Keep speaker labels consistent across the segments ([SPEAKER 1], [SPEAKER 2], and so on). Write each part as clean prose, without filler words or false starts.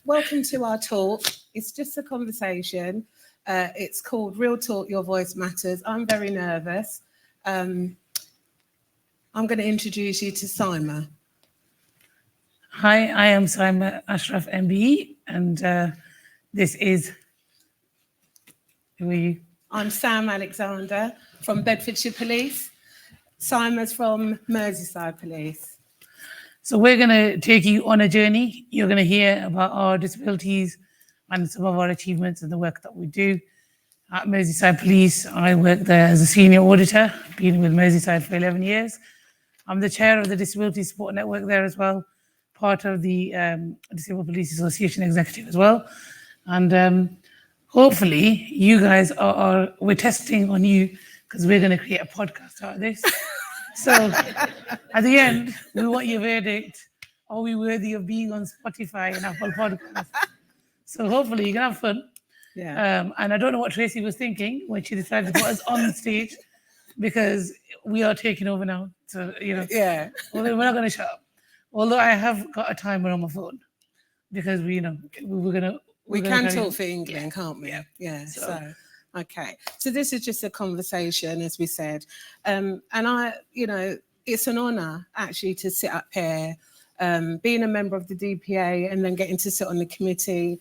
[SPEAKER 1] welcome to our talk. It's just a conversation. It's called Real Talk, Your Voice Matters. I'm very nervous. I'm going to introduce you to Saima.
[SPEAKER 2] Hi, I am Saima Ashraf MBE, and this is... Who are you?
[SPEAKER 1] I'm Sam Alexander from Bedfordshire Police. Saima's from Merseyside Police.
[SPEAKER 2] So we're going to take you on a journey. You're going to hear about our disabilities and some of our achievements and the work that we do. At Merseyside Police, I work there as a senior auditor, been with Merseyside for 11 years. I'm the chair of the Disability Support Network there as well, part of the Disabled Police Association executive as well. And hopefully you guys we're testing on you because we're going to create a podcast out of this. So at the end, we want your verdict. Are we worthy of being on Spotify and Apple Podcasts? So hopefully you can have fun.
[SPEAKER 1] Yeah.
[SPEAKER 2] And I don't know what Tracy was thinking when she decided to put us on stage, because we are taking over now. So,
[SPEAKER 1] Yeah.
[SPEAKER 2] we're not going to shut up. Although I have got a timer on my phone because we
[SPEAKER 1] can talk for England, can't we?
[SPEAKER 2] Yeah.
[SPEAKER 1] So okay. So this is just a conversation, as we said. And it's an honour actually to sit up here, being a member of the DPA and then getting to sit on the committee.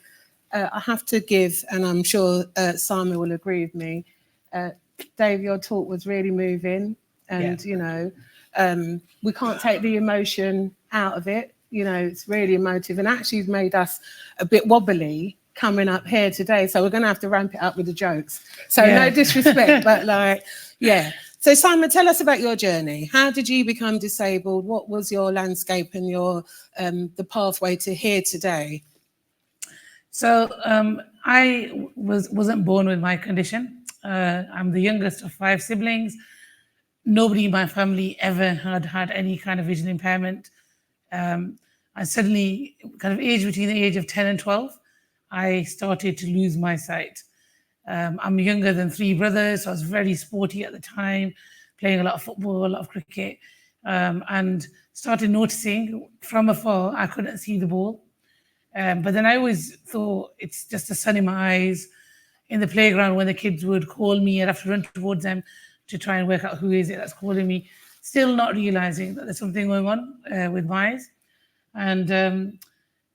[SPEAKER 1] I have to give, and I'm sure Saima will agree with me, Dave, your talk was really moving, and we can't take the emotion out of it. It's really emotive, and actually it's made us a bit wobbly coming up here today. So we're going to have to ramp it up with the jokes. So no disrespect, but So Saima, tell us about your journey. How did you become disabled? What was your landscape and your the pathway to here today?
[SPEAKER 2] So I wasn't born with my condition. I'm the youngest of 5 siblings. Nobody in my family ever had any kind of vision impairment. I suddenly, kind of between the age of 10 and 12, I started to lose my sight. I'm younger than 3 brothers, so I was very sporty at the time, playing a lot of football, a lot of cricket, and started noticing from afar I couldn't see the ball. But then I always thought it's just the sun in my eyes. In the playground, when the kids would call me, I'd have to run towards them to try and work out who is it that's calling me, still not realizing that there's something going on with my eyes. And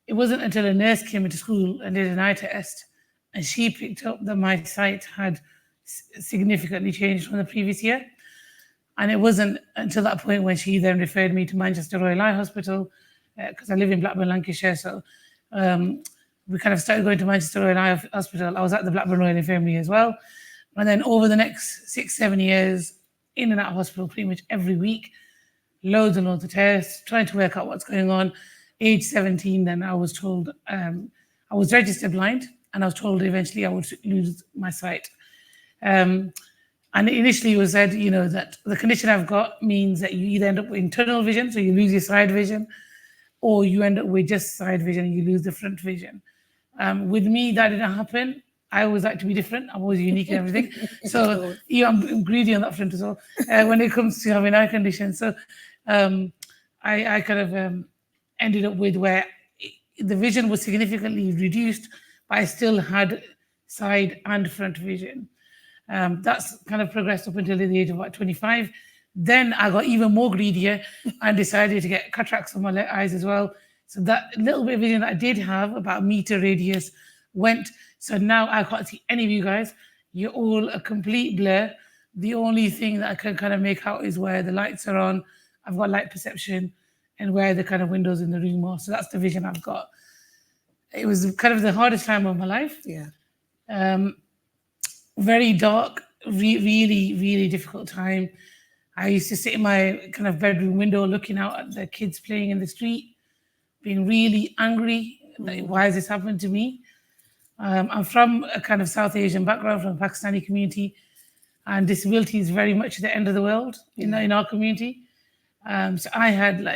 [SPEAKER 2] it wasn't until a nurse came into school and did an eye test, and she picked up that my sight had significantly changed from the previous year. And it wasn't until that point when she then referred me to Manchester Royal Eye Hospital, because I live in Blackburn, Lancashire. So we kind of started going to Manchester Royal Eye Hospital. I was at the Blackburn Royal Infirmary as well. And then over the next 6-7 years, in and out of hospital pretty much every week, loads and loads of tests, trying to work out what's going on. Age 17, then I was told, I was registered blind, and I was told eventually I would lose my sight. And initially it was said, that the condition I've got means that you either end up with tunnel vision, so you lose your side vision, or you end up with just side vision and you lose the front vision. With me, that didn't happen. I always like to be different. I'm always unique and everything. So I'm greedy on that front as well when it comes to having eye conditions. So I kind of ended up with where the vision was significantly reduced, but I still had side and front vision. That's kind of progressed up until the age of about 25. Then I got even more greedier and decided to get cataracts on my eyes as well. So that little bit of vision that I did have, about a meter radius, went. So now I can't see any of you guys. You're all a complete blur. The only thing that I can kind of make out is where the lights are on. I've got light perception, and where the kind of windows in the room are. So that's the vision I've got. It was kind of the hardest time of my life.
[SPEAKER 1] Yeah.
[SPEAKER 2] Very dark, really, really difficult time. I used to sit in my kind of bedroom window looking out at the kids playing in the street, being really angry. Like, why has this happened to me? I'm from a kind of South Asian background, from a Pakistani community, and disability is very much the end of the world in our community. So I had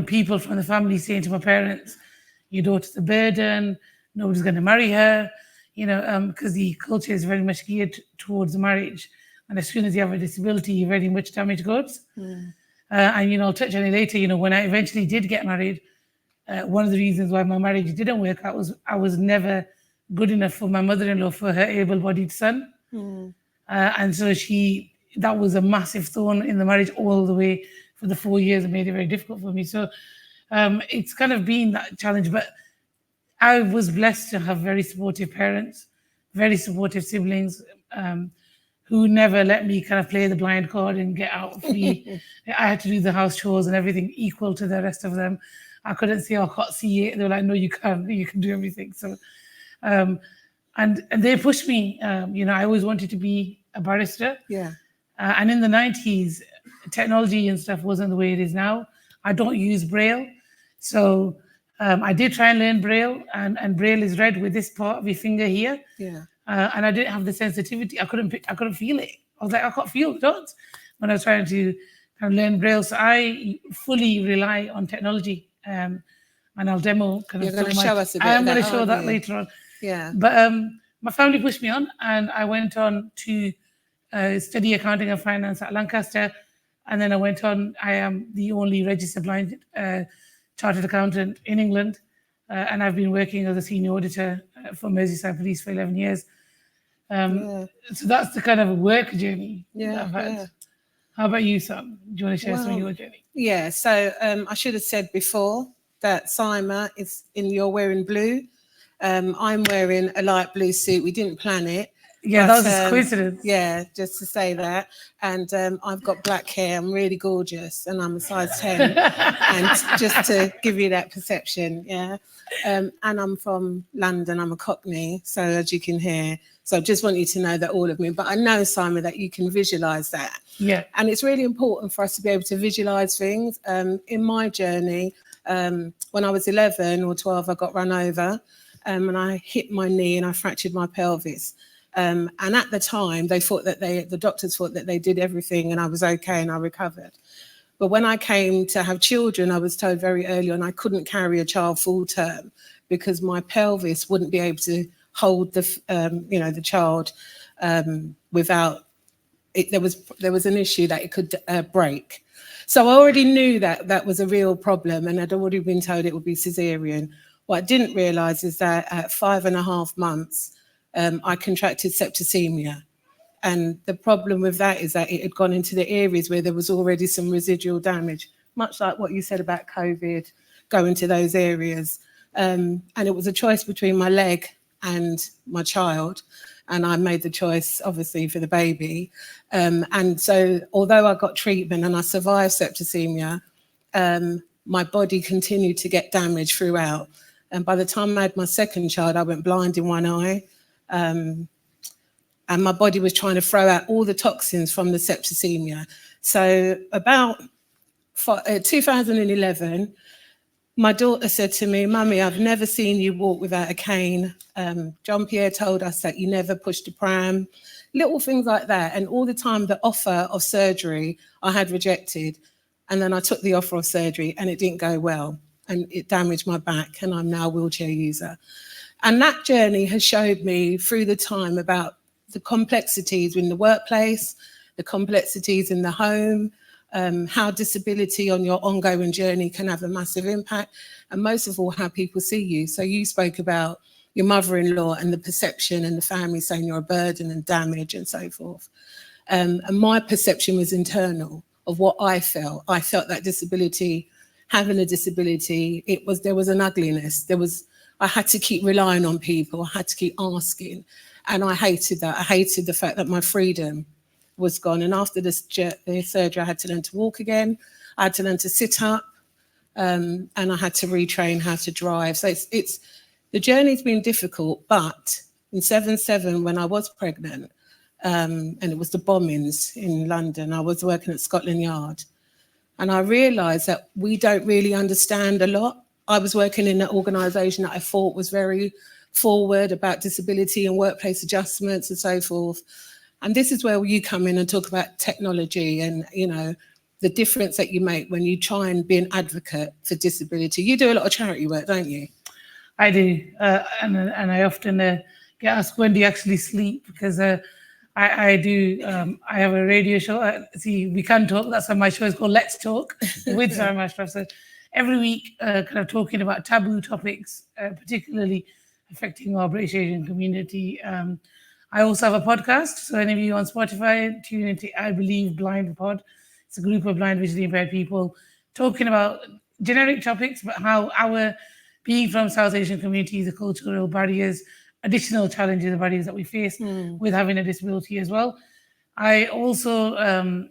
[SPEAKER 2] people from the family saying to my parents, your daughter's a burden, nobody's going to marry her, because the culture is very much geared towards marriage. And as soon as you have a disability, you're very much damaged goods. And I'll touch on it later. When I eventually did get married, one of the reasons why my marriage didn't work out was I was never good enough for my mother-in-law for her able-bodied son. And so that was a massive thorn in the marriage all the way for the 4 years. It made it very difficult for me. So it's kind of been that challenge. But I was blessed to have very supportive parents, very supportive siblings, who never let me kind of play the blind card and get out free. I had to do the house chores and everything equal to the rest of them. I couldn't say, I can't see it. They were like, no, you can do everything. So, and they pushed me. I always wanted to be a barrister.
[SPEAKER 1] Yeah.
[SPEAKER 2] And in the 90s, technology and stuff wasn't the way it is now. I don't use Braille. So I did try and learn Braille, and Braille is read with this part of your finger here.
[SPEAKER 1] Yeah.
[SPEAKER 2] And I didn't have the sensitivity. I couldn't feel it. I was like, I can't feel the dots when I was trying to kind of learn Braille. So I fully rely on technology. And I'll demo kind of.
[SPEAKER 1] You're going to show us a bit.
[SPEAKER 2] I am going to show that later on.
[SPEAKER 1] Yeah.
[SPEAKER 2] But my family pushed me on, and I went on to study accounting and finance at Lancaster. And then I went on. I am the only registered blind chartered accountant in England. And I've been working as a senior auditor for Merseyside Police for 11 years. So that's the kind of work journey that I've had. Yeah. How about you, Sam? Do you want to share some of your journey?
[SPEAKER 1] Yeah, so I should have said before that Saima you're wearing blue. I'm wearing a light blue suit. We didn't plan it.
[SPEAKER 2] Yeah, that was a coincidence.
[SPEAKER 1] Yeah, just to say that. And I've got black hair. I'm really gorgeous, and I'm a size 10. And just to give you that perception, yeah. And I'm from London. I'm a Cockney, so as you can hear. So I just want you to know that all of me. But I know, Simon, that you can visualise that.
[SPEAKER 2] Yeah.
[SPEAKER 1] And it's really important for us to be able to visualise things. In my journey, when I was 11 or 12, I got run over, and I hit my knee and I fractured my pelvis. And at the time, the doctors thought that they did everything and I was okay and I recovered. But when I came to have children, I was told very early on I couldn't carry a child full term because my pelvis wouldn't be able to hold the child without it. There was an issue that it could break. So I already knew that was a real problem, and I'd already been told it would be cesarean. What I didn't realise is that at 5.5 months, I contracted septicemia. And the problem with that is that it had gone into the areas where there was already some residual damage, much like what you said about COVID, going to those areas. And it was a choice between my leg and my child. And I made the choice, obviously, for the baby. And so although I got treatment and I survived septicemia, my body continued to get damaged throughout. And by the time I had my second child, I went blind in one eye. And my body was trying to throw out all the toxins from the septicemia. So about 2011, my daughter said to me, "Mummy, I've never seen you walk without a cane. Jean-Pierre told us that you never pushed a pram," little things like that. And all the time, the offer of surgery I had rejected. And then I took the offer of surgery and it didn't go well. And it damaged my back, and I'm now a wheelchair user. And that journey has showed me through the time about the complexities in the workplace, the complexities in the home, how disability on your ongoing journey can have a massive impact, and most of all, how people see you. So you spoke about your mother-in-law and the perception and the family saying you're a burden and damage and so forth. And my perception was internal of what I felt. I felt that disability, having a disability, there was an ugliness. I had to keep relying on people. I had to keep asking. And I hated that. I hated the fact that my freedom was gone. And after the surgery, I had to learn to walk again. I had to learn to sit up, and I had to retrain how to drive. So the journey's been difficult, but in 7/7, when I was pregnant, and it was the bombings in London, I was working at Scotland Yard. And I realised that we don't really understand a lot. I was working in an organisation that I thought was very forward about disability and workplace adjustments and so forth. And this is where you come in and talk about technology and, the difference that you make when you try and be an advocate for disability. You do a lot of charity work, don't you?
[SPEAKER 2] I do. And I often get asked, when do you actually sleep? Because I do. I have a radio show. See, we can talk. That's why my show is called Let's Talk with Saima Ashraf. So every week kind of talking about taboo topics, particularly affecting our British Asian community. I also have a podcast, so any of you on Spotify, tune into I Believe Blind Pod. It's a group of blind, visually impaired people talking about generic topics, but how our being from South Asian communities, the cultural barriers, additional challenges and barriers that we face with having a disability as well. I also am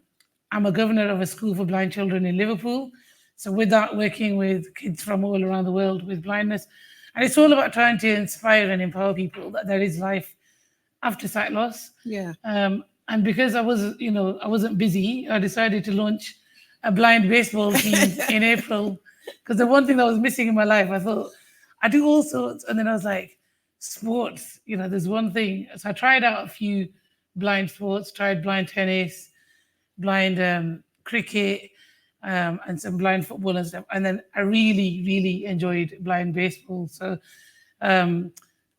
[SPEAKER 2] a governor of a school for blind children in Liverpool. So with that, working with kids from all around the world with blindness. And it's all about trying to inspire and empower people that there is life after sight loss.
[SPEAKER 1] Yeah.
[SPEAKER 2] And because I wasn't busy, I decided to launch a blind baseball team in April. Because the one thing that was missing in my life, I thought, I do all sorts. And then I was like, sports, there's one thing. So I tried out a few blind sports, tried blind tennis, blind cricket, and some blind football and stuff. And then I really, really enjoyed blind baseball. So,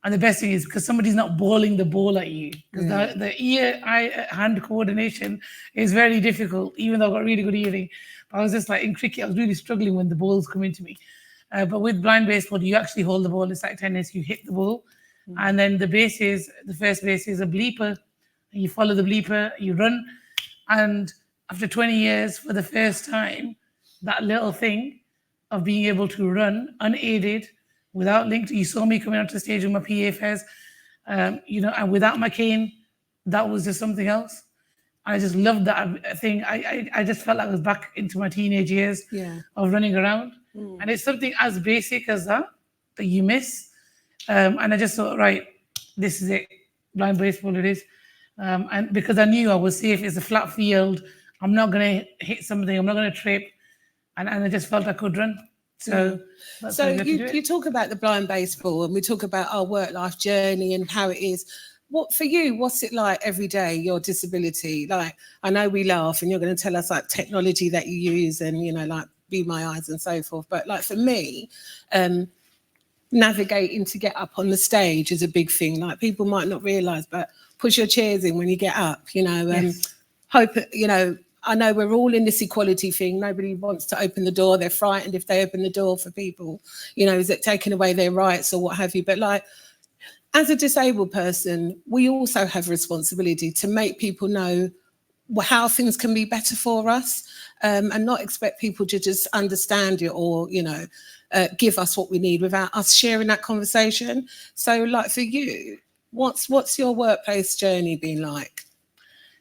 [SPEAKER 2] and the best thing is because somebody's not balling the ball at you. Because the ear-eye hand coordination is very difficult, even though I've got really good hearing. But I was just like, in cricket, I was really struggling when the balls come into me. But with blind baseball, you actually hold the ball. It's like tennis, you hit the ball. And then the first base is a bleeper. You follow the bleeper, you run. And after 20 years, for the first time, that little thing of being able to run unaided, without link, you saw me coming onto the stage with my PA fairs, and without my cane, that was just something else. I just loved that thing. I just felt like I was back into my teenage years of running around. And it's something as basic as that you miss. And I just thought, right, this is it. Blind baseball it is. And because I knew I was safe, it's a flat field. I'm not going to hit something. I'm not going to trip. And I just felt I could run. So
[SPEAKER 1] you talk about the blind baseball and we talk about our work-life journey and how it is. What for you, what's it like every day, your disability? Like, I know we laugh and you're going to tell us like technology that you use and, like Be My Eyes and so forth. But like for me, navigating to get up on the stage is a big thing. Like people might not realise, but push your chairs in when you get up, hope, I know we're all in this equality thing. Nobody wants to open the door. They're frightened if they open the door for people, is it taking away their rights or what have you? But like, as a disabled person, we also have responsibility to make people know how things can be better for us, and not expect people to just understand it or, give us what we need without us sharing that conversation. So like for you, what's your workplace journey been like?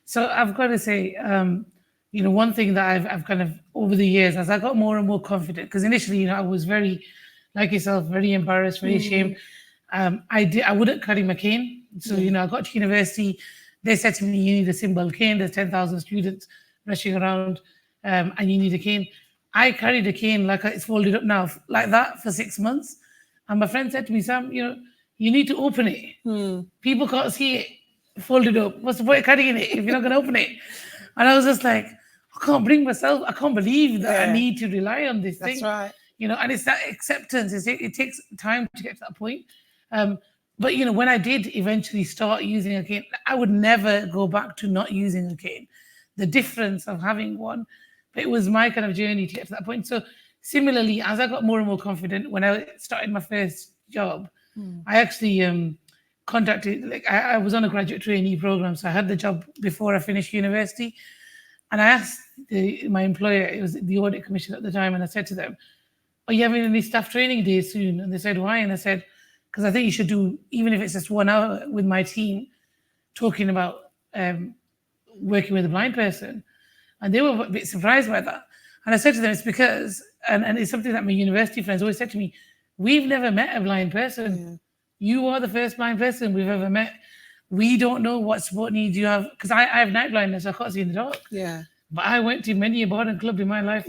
[SPEAKER 2] So I've got to say, one thing that I've kind of over the years, as I got more and more confident, because initially, I was very, like yourself, very embarrassed, very ashamed. I wouldn't carry my cane. So, I got to university, they said to me, you need a symbol cane. There's 10,000 students rushing around and you need a cane. I carried a cane like it's folded up now, like that for 6 months. And my friend said to me, Sam, you need to open it. People can't see it folded up. What's the point of carrying it if you're not going to open it? And I was just like, I can't bring myself, I can't believe that I need to rely on this thing.
[SPEAKER 1] That's right.
[SPEAKER 2] And it's that acceptance. It takes time to get to that point. But, when I did eventually start using a cane, I would never go back to not using a cane. The difference of having one, but it was my kind of journey to get to that point. So similarly, as I got more and more confident, when I started my first job, I actually contacted, I was on a graduate trainee program. So I had the job before I finished university. And I asked my employer, it was the audit commission at the time, and I said to them, are you having any staff training days soon? And they said, why? And I said, because I think you should do, even if it's just 1 hour with my team, talking about working with a blind person. And they were a bit surprised by that. And I said to them, it's because, and it's something that my university friends always said to me, we've never met a blind person. You are the first blind person we've ever met. We don't know what support needs you have, because I have night blindness, I can't see in the dark. But I went to many a bar and club in my life.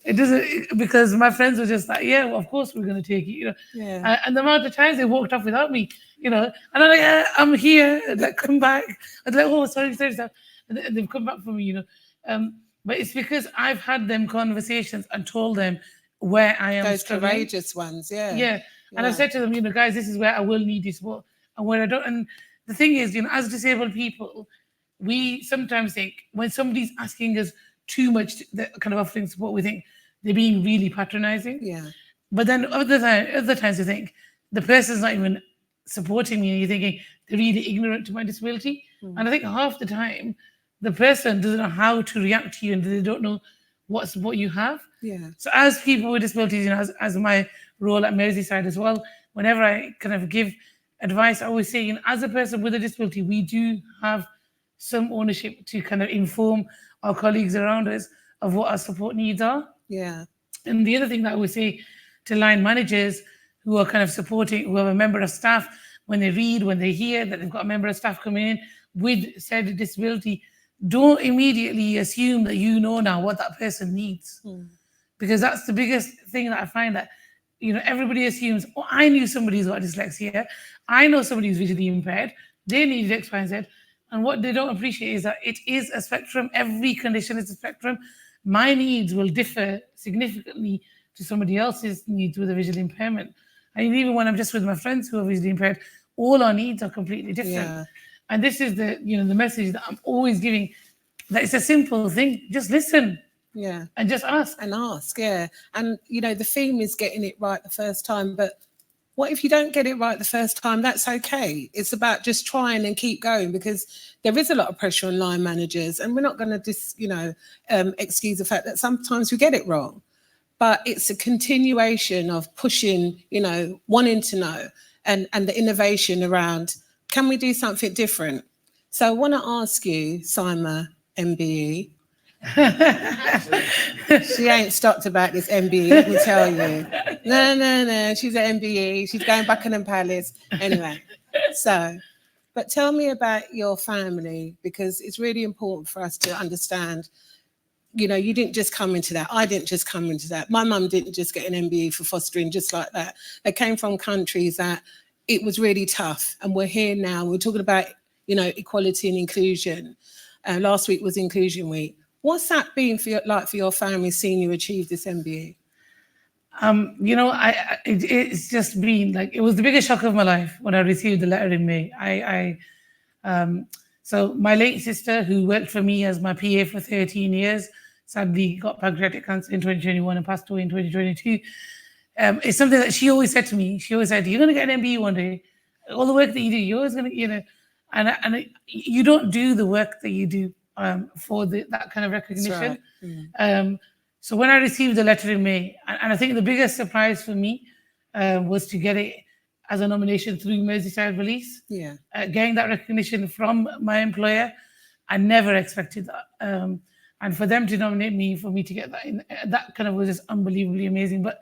[SPEAKER 2] It doesn't, because my friends were just like, well, of course we're going to take you, and the amount of times they walked off without me, and I'm like, I'm here, like, come back. I'm like, oh, sorry. And they've come back for me, but it's because I've had them conversations and told them where I am.
[SPEAKER 1] Those courageous ones,
[SPEAKER 2] And I said to them, guys, this is where I will need this support and where I don't. And the thing is, as disabled people, we sometimes think when somebody's asking us too much, the kind of offering support, we think they're being really patronizing.
[SPEAKER 1] Yeah.
[SPEAKER 2] But then other times you think the person's not even supporting me, and you're thinking they're really ignorant to my disability. And I think half the time the person doesn't know how to react to you, and they don't know what support you have.
[SPEAKER 1] Yeah.
[SPEAKER 2] So as people with disabilities, as my role at Merseyside as well, whenever I kind of give advice, I always say, as a person with a disability, we do have some ownership to kind of inform our colleagues around us of what our support needs are.
[SPEAKER 1] Yeah.
[SPEAKER 2] And the other thing that I would say to line managers who are kind of supporting, who have a member of staff, when they read, when they hear that they've got a member of staff coming in with said disability, don't immediately assume that you know now what that person needs. Because that's the biggest thing that I find, that everybody assumes, oh, I knew somebody who's got dyslexia, I know somebody who's visually impaired, they need X, Y, and Z. And what they don't appreciate is that it is a spectrum. Every condition is a spectrum. My needs will differ significantly to somebody else's needs with a visual impairment. And even when I'm just with my friends who are visually impaired, all our needs are completely different.
[SPEAKER 1] Yeah.
[SPEAKER 2] And this is the message that I'm always giving, that it's a simple thing. Just listen.
[SPEAKER 1] Yeah.
[SPEAKER 2] And just ask.
[SPEAKER 1] And ask, yeah. And, the theme is getting it right the first time. But what if you don't get it right the first time? That's okay. It's about just trying and keep going, because there is a lot of pressure on line managers. And we're not going to excuse the fact that sometimes we get it wrong. But it's a continuation of pushing, wanting to know, and the innovation around, can we do something different? So I want to ask you, Saima MBE. She ain't stopped about this MBE, let me tell you. No. She's an MBE. She's going Buckingham Palace. Anyway, but tell me about your family, because it's really important for us to understand. You didn't just come into that. I didn't just come into that. My mum didn't just get an MBE for fostering just like that. They came from countries that it was really tough. And we're here now. We're talking about, equality and inclusion. Last week was Inclusion Week. What's that been for your family, seeing you achieve this MBE?
[SPEAKER 2] It's just been like, it was the biggest shock of my life when I received the letter in May. So my late sister, who worked for me as my PA for 13 years, sadly got pancreatic cancer in 2021 and passed away in 2022. It's something that she always said to me. She always said, you're going to get an MBE one day. All the work that you do, you're always going to, and you don't do the work that you do for that kind of recognition. Right. So when I received the letter in May, and I think the biggest surprise for me was to get it as a nomination through Merseyside Police.
[SPEAKER 1] Yeah.
[SPEAKER 2] Getting that recognition from my employer, I never expected that. And for them to nominate me, for me to get that, that kind of was just unbelievably amazing. But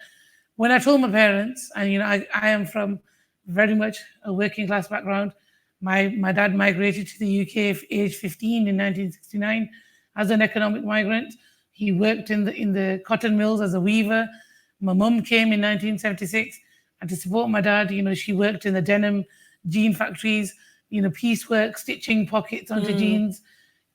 [SPEAKER 2] when I told my parents, and I am from very much a working class background. My dad migrated to the UK at age 15 in 1969 as an economic migrant. He worked in the cotton mills as a weaver. My mum came in 1976, and to support my dad, she worked in the denim jean factories, piecework, stitching pockets onto jeans.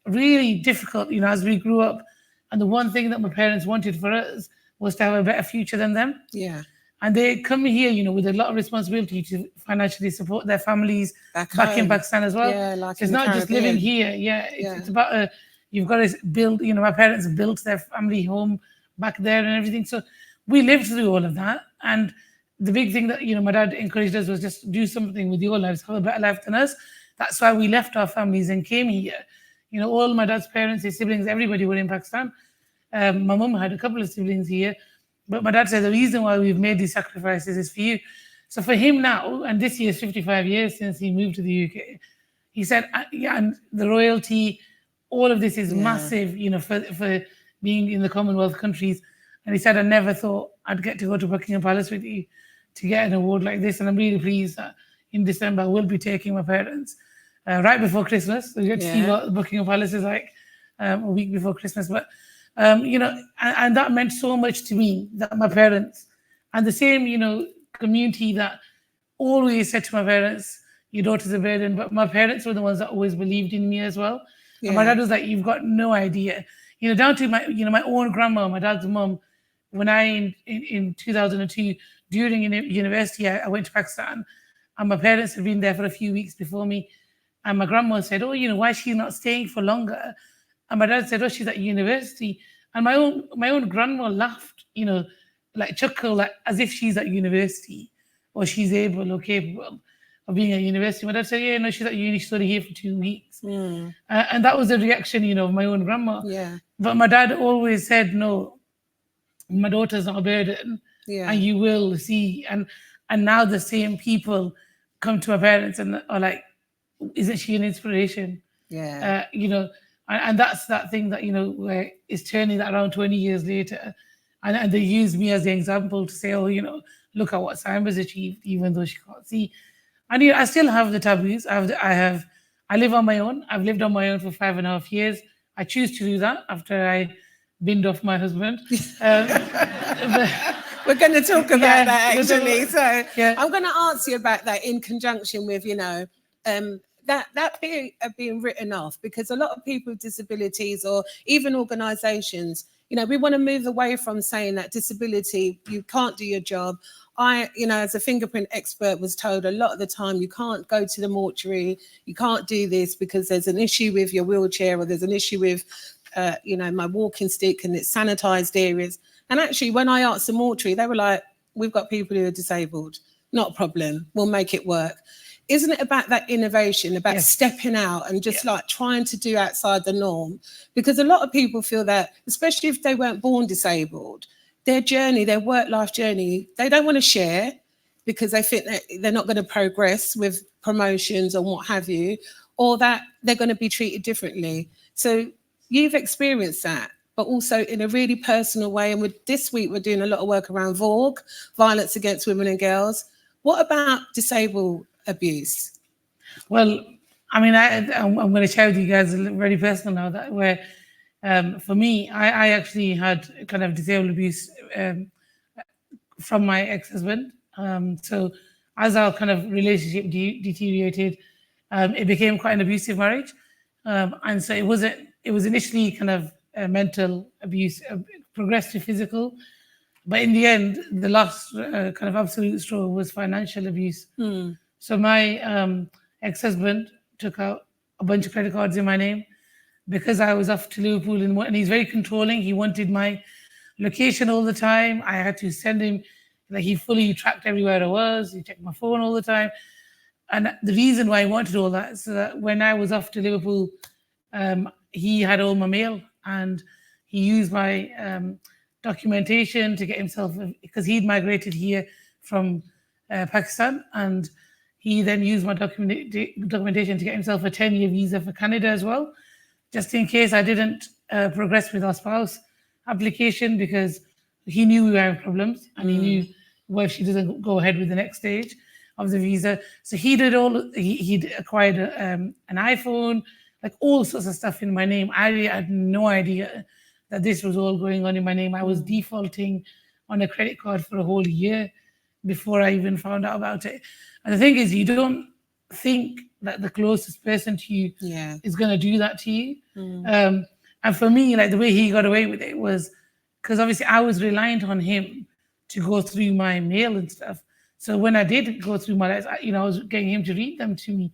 [SPEAKER 2] Really difficult, as we grew up. And the one thing that my parents wanted for us was to have a better future than them.
[SPEAKER 1] Yeah.
[SPEAKER 2] And they come here, with a lot of responsibility to financially support their families back in Pakistan as well.
[SPEAKER 1] Yeah, like
[SPEAKER 2] it's not just living here. Yeah, it's about you've got to build. My parents built their family home back there and everything. So we lived through all of that. And the big thing that my dad encouraged us was just do something with your lives, have a better life than us. That's why we left our families and came here. All my dad's parents, his siblings, everybody were in Pakistan. My mum had a couple of siblings here. But my dad said the reason why we've made these sacrifices is for you. So for him now, and this year is 55 years since he moved to the UK, he said, and the royalty, all of this is massive, for being in the Commonwealth countries. And he said, I never thought I'd get to go to Buckingham Palace with you to get an award like this. And I'm really pleased that in December I will be taking my parents right before Christmas. So you get to see what Buckingham Palace is like a week before Christmas. But and that meant so much to me, that my parents, and the same, community that always said to my parents, your daughter's a burden, but my parents were the ones that always believed in me as well. Yeah. And my dad was like, you've got no idea. Down to my, my own grandma, my dad's mum, when I, in 2002, during university, I went to Pakistan, and my parents had been there for a few weeks before me. And my grandma said, oh, why is she not staying for longer? And my dad said, oh, she's at university. And my own grandma laughed, like chuckle, like as if she's at university or she's able or capable of being at university. My dad said, yeah, no, she's at uni, she's only here for 2 weeks. And that was the reaction, of my own grandma.
[SPEAKER 1] Yeah.
[SPEAKER 2] But my dad always said, no, my daughter's not a burden.
[SPEAKER 1] Yeah.
[SPEAKER 2] And you will see. And now the same people come to my parents and are like, isn't she an inspiration?
[SPEAKER 1] Yeah.
[SPEAKER 2] And that's that thing that, where it's turning that around 20 years later. And they use me as the example to say, oh, look at what Saima's achieved, even though she can't see. And I still have the taboos. I live on my own. I've lived on my own for 5.5 years. I choose to do that after I binned off my husband.
[SPEAKER 1] We're going to talk about that actually. So
[SPEAKER 2] yeah.
[SPEAKER 1] I'm going to ask you about that in conjunction with, that being written off, because a lot of people with disabilities or even organisations, we want to move away from saying that disability, you can't do your job. I, as a fingerprint expert, was told a lot of the time, you can't go to the mortuary, you can't do this because there's an issue with your wheelchair or there's an issue with, my walking stick and it's sanitised areas. And actually, when I asked the mortuary, they were like, we've got people who are disabled, not a problem, we'll make it work. Isn't it about that innovation, about stepping out and just like trying to do outside the norm? Because a lot of people feel that, especially if they weren't born disabled, their journey, their work-life journey, they don't want to share because they think that they're not going to progress with promotions or what have you, or that they're going to be treated differently. So you've experienced that, but also in a really personal way. And this week, we're doing a lot of work around VAUG, violence against women and girls. What about disabled abuse?
[SPEAKER 2] Well, I mean, I'm going to share with you guys very personal now that where, for me, I actually had kind of disabled abuse from my ex-husband. So as our kind of relationship deteriorated, it became quite an abusive marriage. And so it was initially kind of mental abuse, progressed to physical. But in the end, the last kind of absolute straw was financial abuse. So my ex-husband took out a bunch of credit cards in my name because I was off to Liverpool, and he's very controlling. He wanted my location all the time. I had to send him, like he fully tracked everywhere I was. He checked my phone all the time. And the reason why I wanted all that is so that when I was off to Liverpool, he had all my mail and he used my documentation to get himself, because he'd migrated here from Pakistan, and he then used my documentation to get himself a 10-year visa for Canada as well, just in case I didn't progress with our spouse application, because he knew we were having problems and he knew if she doesn't go ahead with the next stage of the visa. So he did he'd acquired an iPhone, like all sorts of stuff in my name. I had no idea that this was all going on in my name. I was defaulting on a credit card for a whole year before I even found out about it. And the thing is, you don't think that the closest person to you is going to do that to you. And for me, like the way he got away with it was because obviously I was reliant on him to go through my mail and stuff. So when I did go through my letters, I was getting him to read them to me.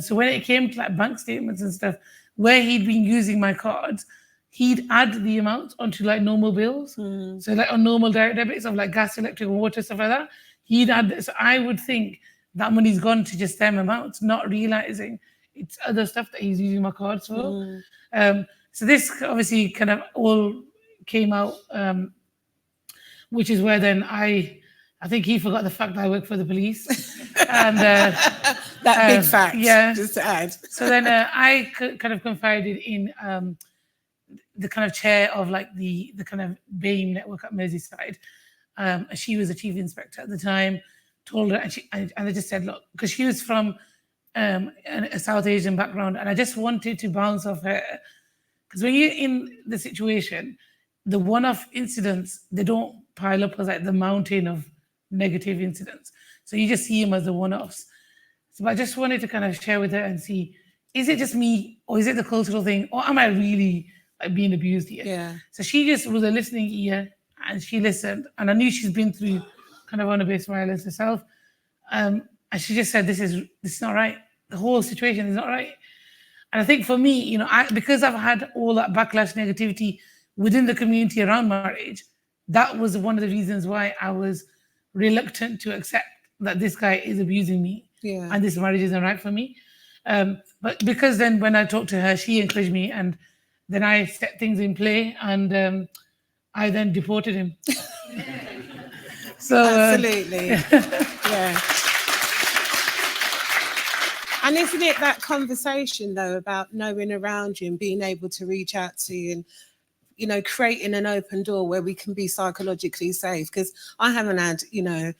[SPEAKER 2] So when it came to like bank statements and stuff, where he'd been using my cards, he'd add the amounts onto like normal bills. So like on normal direct debits of like gas, electric, water, stuff like that, he'd add. So I would think that money's gone to just them amounts, not realizing it's other stuff that he's using my cards for. So this obviously kind of all came out, which is where then I think he forgot the fact that I work for the police. And
[SPEAKER 1] that big fact, just to add.
[SPEAKER 2] So then I kind of confided in the kind of chair of like the kind of BAME network at Merseyside. She was a chief inspector at the time, told her, and I just said, look, because she was from a South Asian background, and I just wanted to bounce off her. Because when you're in the situation, the one-off incidents, they don't pile up as like the mountain of negative incidents. So you just see them as the one-offs. So I just wanted to kind of share with her and see, is it just me, or is it the cultural thing, or am I really like being abused here?
[SPEAKER 1] Yeah.
[SPEAKER 2] So she just was a listening ear, and she listened, and I knew she's been through kind of honor-based violence herself. And she just said, this is not right. The whole situation is not right. And I think for me, because I've had all that backlash negativity within the community around marriage, that was one of the reasons why I was reluctant to accept that this guy is abusing me and this marriage isn't right for me. But because then when I talked to her, she encouraged me, and then I set things in play, and I then deported him. So
[SPEAKER 1] absolutely. Yeah. And isn't it that conversation though about knowing around you and being able to reach out to you, and you know, creating an open door where we can be psychologically safe? Because I haven't had, you know,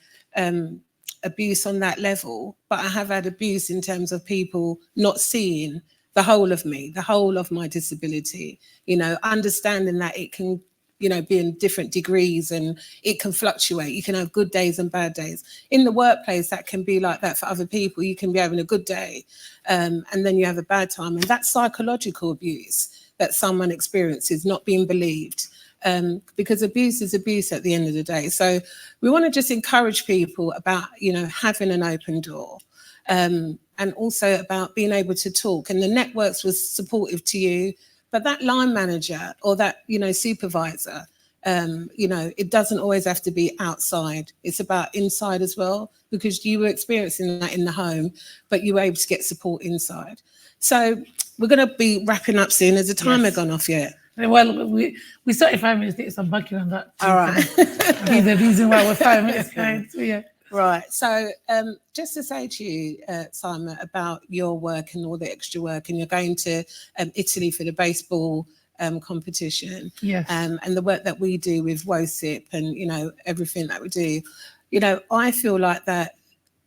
[SPEAKER 1] abuse on that level, but I have had abuse in terms of people not seeing the whole of me, the whole of my disability, you know, understanding that it can, you know, be in different degrees and it can fluctuate. You can have good days and bad days. In the workplace, that can be like that for other people. You can be having a good day and then you have a bad time. And that's psychological abuse that someone experiences, not being believed. Because abuse is abuse at the end of the day. So we want to just encourage people about, you know, having an open door, and also about being able to talk. And the networks was supportive to you, but that line manager or that, you know, supervisor, you know, it doesn't always have to be outside. It's about inside as well, because you were experiencing that in the home, but you were able to get support inside. So we're going to be wrapping up soon. Has the timer gone off yet?
[SPEAKER 2] Well, we started 5 minutes late, so I'm banking on that.
[SPEAKER 1] All right.
[SPEAKER 2] Be the reason why we're 5 minutes behind. So, yeah.
[SPEAKER 1] Right. So just to say to you, Saima, about your work and all the extra work, and you're going to Italy for the baseball competition.
[SPEAKER 2] Yes.
[SPEAKER 1] And the work that we do with WOSIP and, you know, everything that we do, you know, I feel like that,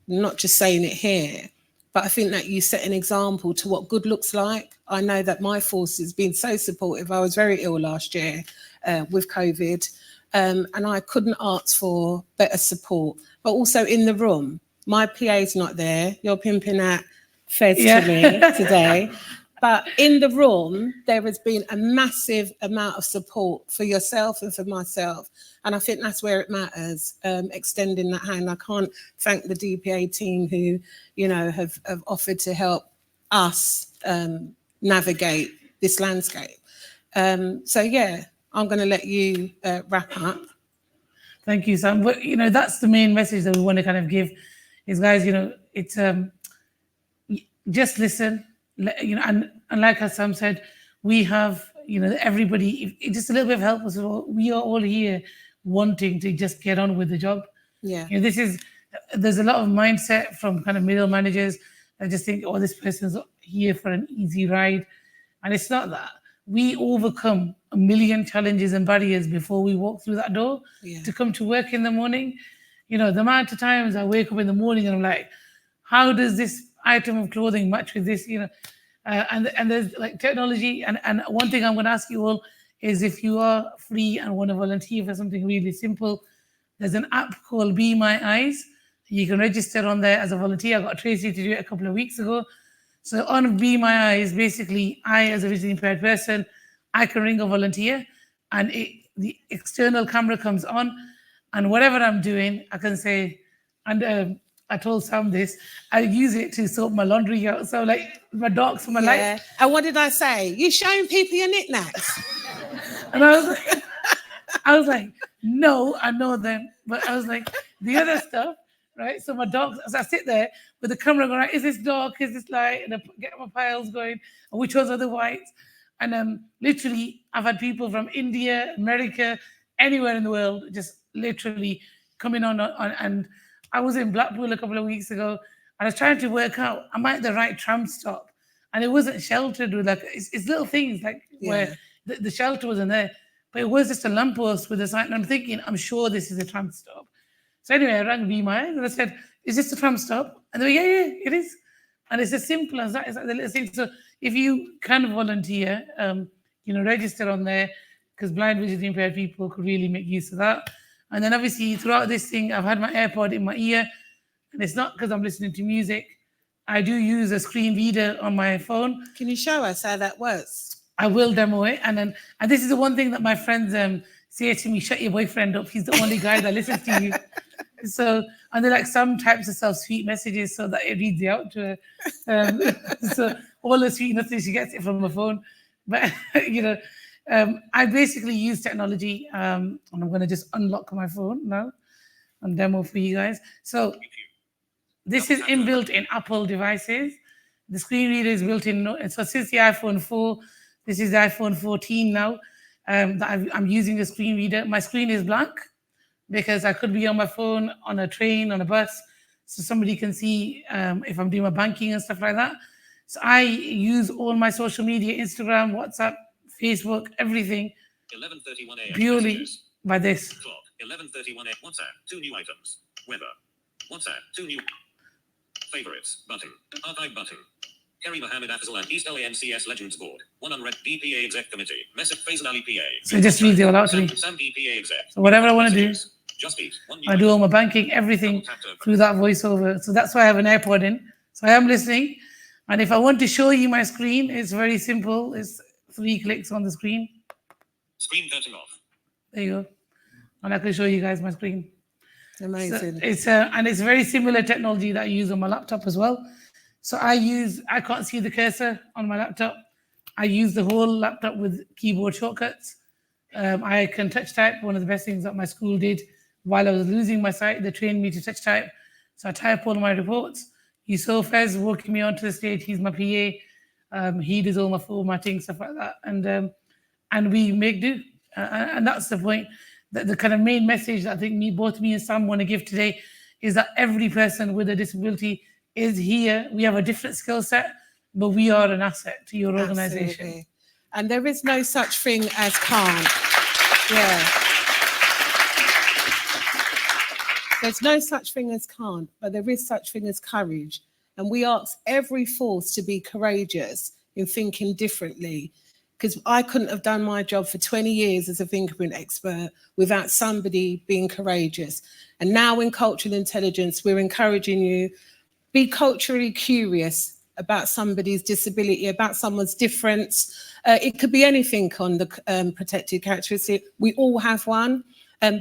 [SPEAKER 1] not just saying it here, but I think that you set an example to what good looks like. I know that my force has been so supportive. I was very ill last year with COVID, and I couldn't ask for better support. But also in the room, my PA's not there. You're pimping out Fez to me today. But in the room, there has been a massive amount of support for yourself and for myself. And I think that's where it matters, extending that hand. I can't thank the DPA team who, you know, have offered to help us navigate this landscape. So, yeah, I'm going to let you wrap up.
[SPEAKER 2] Thank you, Sam. But, you know, that's the main message that we want to kind of give is, guys, you know, it's just listen. You know, and like as Sam said, we have, you know, everybody, just a little bit of help as well. We are all here wanting to just get on with the job.
[SPEAKER 1] Yeah.
[SPEAKER 2] You know, there's a lot of mindset from kind of middle managers that just think, oh, this person's here for an easy ride. And it's not that. We overcome a million challenges and barriers before we walk through that door to come to work in the morning. You know, the amount of times I wake up in the morning and I'm like, how does this item of clothing match with this, you know, and there's like technology. And one thing I'm going to ask you all is, if you are free and want to volunteer for something really simple, there's an app called Be My Eyes. You can register on there as a volunteer. I got Tracy to do it a couple of weeks ago. So on Be My Eyes, basically, I, as a visually impaired person, I can ring a volunteer, and the external camera comes on, and whatever I'm doing, I can say, and I told Sam this, I use it to sort my laundry out. So like my dogs for my life.
[SPEAKER 1] And what did I say? You showing people your knickknacks?
[SPEAKER 2] And I was like, no, I know them. But I was like, the other stuff, right? So my dogs, as I sit there with the camera going, is this dark? Is this light? And I get my piles going. And which ones are the whites? And literally, I've had people from India, America, anywhere in the world, just literally coming on. And I was in Blackpool a couple of weeks ago, and I was trying to work out, am I at the right tram stop? And it wasn't sheltered with like, it's little things like where the shelter wasn't there, but it was just a lamppost with a sign. And I'm thinking, I'm sure this is a tram stop. So anyway, I rang Be My Eyes and I said, is this a tram stop? And they were, yeah, it is. And it's as simple as that. It's like the little thing. So if you can volunteer, you know, register on there, because blind, visually impaired people could really make use of that. And then obviously throughout this thing, I've had my AirPod in my ear, and it's not because I'm listening to music. I do use a screen reader on my phone.
[SPEAKER 1] Can you show us how that works?
[SPEAKER 2] I will demo it. And this is the one thing that my friends say to me, shut your boyfriend up. He's the only guy that listens to you. So, and they're like, some types of self sweet messages so that it reads it out to her. So all the sweet nothing, she gets it from her phone. But, you know, I basically use technology, and I'm going to just unlock my phone now and demo for you guys. So this is inbuilt in Apple devices. The screen reader is built in. So since the iPhone 4, this is the iPhone 14 now, that I'm using a screen reader. My screen is blank because I could be on my phone, on a train, on a bus, so somebody can see if I'm doing my banking and stuff like that. So I use all my social media, Instagram, WhatsApp, Facebook, everything,
[SPEAKER 3] 11:31 a.m.
[SPEAKER 2] purely
[SPEAKER 3] messages.
[SPEAKER 2] by this.
[SPEAKER 3] Clock, 11:31 a.m. WhatsApp, 2 new items. Weather. WhatsApp, 2 new. Favorites, button. Archive button. Kerry Mohammed Afzal and East LANCS Legends Board. 1 unread DPA Exec Committee. Message Faisal Ali PA.
[SPEAKER 2] So it just reads it all out to me.
[SPEAKER 3] Sam DPA Exec.
[SPEAKER 2] So whatever I want to do,
[SPEAKER 3] Just eat. 1 new
[SPEAKER 2] I do all my banking, everything through that voiceover. So that's why I have an AirPod in. So I am listening. And if I want to show you my screen, it's very simple. It's 3 clicks on the screen.
[SPEAKER 3] Screen curtain off.
[SPEAKER 2] There you go. And I can show you guys my screen.
[SPEAKER 1] Amazing.
[SPEAKER 2] So and it's very similar technology that I use on my laptop as well. So I can't see the cursor on my laptop. I use the whole laptop with keyboard shortcuts. I can touch type. One of the best things that my school did while I was losing my sight, they trained me to touch type. So I type all my reports. You saw Fez walking me onto the stage. He's my PA. He does all my formatting, stuff like that. And we make do. And that's the point. The kind of main message that I think both me and Sam want to give today is that every person with a disability is here. We have a different skill set, but we are an asset to your organization.
[SPEAKER 1] Absolutely. And there is no such thing as can't. Yeah. There's no such thing as can't, but there is such thing as courage. And we ask every force to be courageous in thinking differently, because I couldn't have done my job for 20 years as a fingerprint expert without somebody being courageous. And now in cultural intelligence, we're encouraging you, be culturally curious about somebody's disability, about someone's difference. It could be anything on the protected characteristic. We all have one.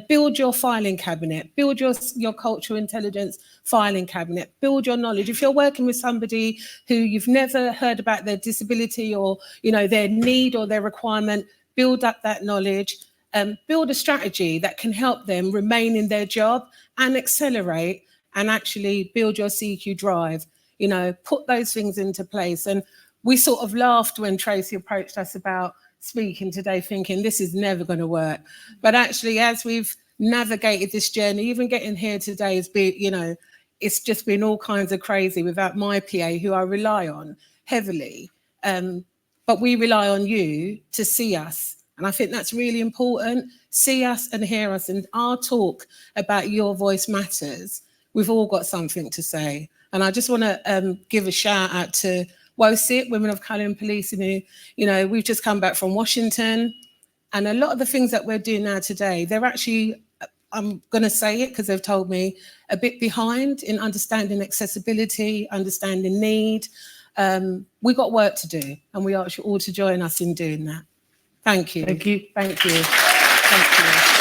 [SPEAKER 1] Build your filing cabinet, build your cultural intelligence filing cabinet, build your knowledge. If you're working with somebody who you've never heard about their disability or their need or their requirement, build up that knowledge, build a strategy that can help them remain in their job and accelerate and actually build your CQ drive, put those things into place. And we sort of laughed when Tracy approached us about speaking today, thinking this is never going to work. But actually, as we've navigated this journey, even getting here today has been, it's just been all kinds of crazy without my PA, who I rely on heavily. But we rely on you to see us. And I think that's really important. See us and hear us. And our talk about your voice matters. We've all got something to say. And I just want to give a shout out to WOSIP, Women of Colour in Policing, who, we've just come back from Washington. And a lot of the things that we're doing now today, they're actually, I'm going to say it because they've told me, a bit behind in understanding accessibility, understanding need. We've got work to do, and we ask you all to join us in doing that. Thank you.
[SPEAKER 2] Thank you.
[SPEAKER 1] Thank you. Thank you.